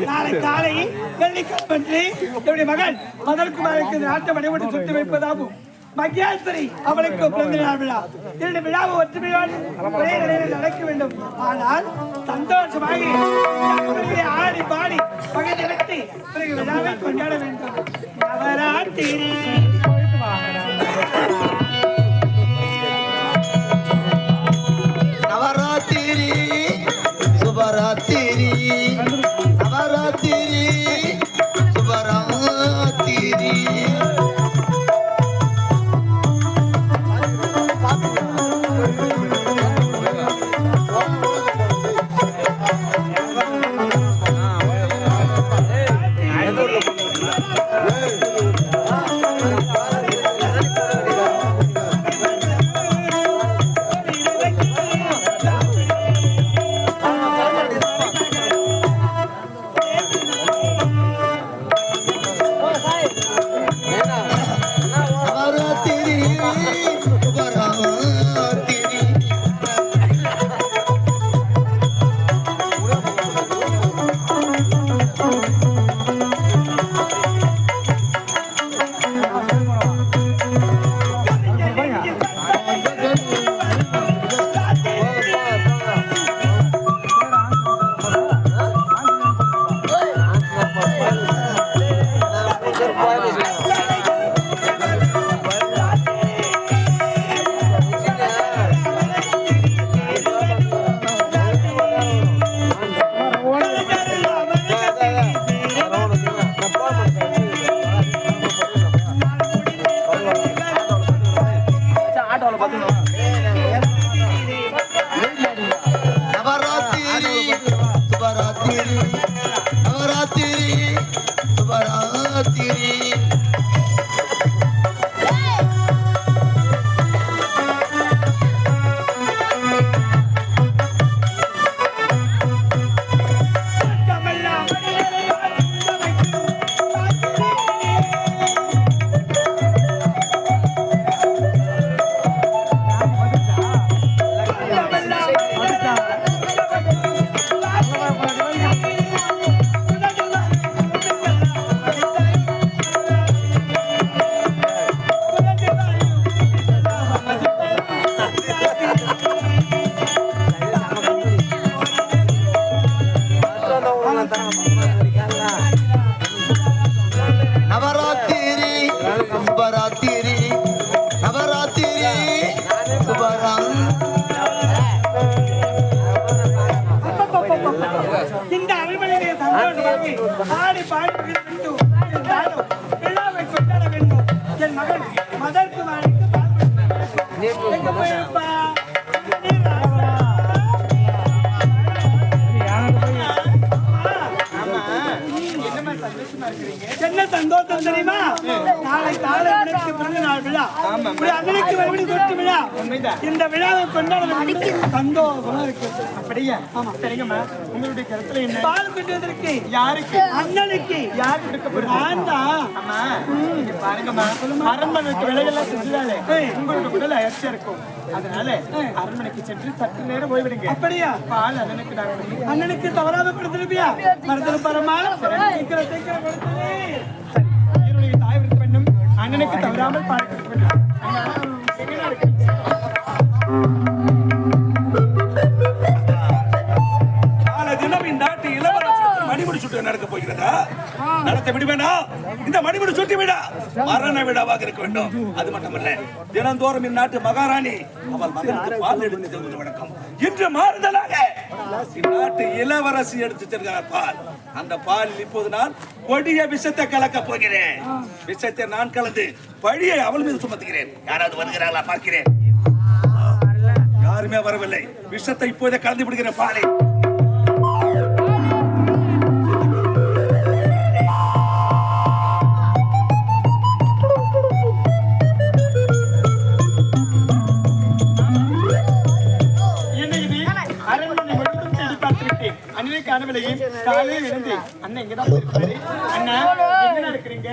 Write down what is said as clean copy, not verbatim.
நாளை காலை வெள்ளிக்கிழமை என்னுடைய மகன் மதன்குமாருக்கு நாட்டை மணிமுடி சுட்டு வைப்பதாகும். மகியாஸ்திரி அவளுக்கு பிறந்த நாள் விழா. இரண்டு விழாவை ஒற்றுமையோடு ஒரே நிலையில் நடக்க வேண்டும். ஆனால் சந்தோஷமாக ஆடி பாடி பகை நடத்தி பிறகு விழாவை கொண்டாட வேண்டும். நவராத்திரி நவராத்திரி சுபராத்திரி நவராத்திரி சுபராத்திரி இந்த அரண்மனையிலே ஆடி பாடி விழாவை கொண்டாட வேண்டும். என் மகன் மதன்குமாருக்கு என்ன சந்தோஷம் தெரியுமா? நாளை காலை எனக்கு பிறந்த நாள் விழா, அன்னைக்கு மறுபடியும் தொட்டு விழா. இந்த விழாவை கொண்டாட சந்தோஷமா இருக்கு. அப்படியா? ஆமா. சரிங்கம்மா, உங்களுடைய கருத்துல என்ன? பால் கொண்டுவதற்கு யாருக்கு? அண்ணனுக்கு. யாரு கொடுக்க போறீங்க? நான் தான். அம்மா பாருங்கம்மா, அரண்மனைக்கு விலையெல்லாம் செஞ்சுதாலே உங்களுடைய உடல் அயற்சியா இருக்கும். அதனால அரண்மனைக்கு சென்று சற்று நேரம் ஓய்விடுங்க. அப்படியா? பால் அண்ணனுக்கு நான் அண்ணனுக்கு தவறாக கொடுத்துருப்பியா? மறந்துடும் பாருமா. சீக்கிரம் சீக்கிரம் கொடுத்துரு. என்னுடைய தாய் விருத்த வேண்டும். அண்ணனுக்கு தவறாமல் பால் கொடுக்க வேண்டும். மணிமுடி சுட்டு நடக்க போகிறதா? நடத்த விடுவேனா? இந்த மணிமுடி சுட்டி விட மரண விழாவாக இருக்க வேண்டும். அது மட்டுமல்ல, தினந்தோறும் இந்நாட்டு மகாராணி அவள் மகனுக்கு பால் எடுத்து செல்வது வழக்கம். இன்று மாறுதலாக இந்நாட்டு இளவரசி எடுத்து செல்கிறார் பால். அந்த பாலில் இப்போது நான் கொடிய விஷத்தை கலக்க போகிறேன். விஷத்தை நான் கலந்து பழியை அவள் மீது சுமத்துகிறேன். யாராவது வருகிறார்களா பார்க்கிறேன். யாருமே வரவில்லை. விஷத்தை இப்போதே கலந்து விடுகிறேன் பாலை. காலையில் எழுந்து அண்ணன் இங்கதான் இருப்பாரு. அண்ணா என்ன நடக்கிறீங்க?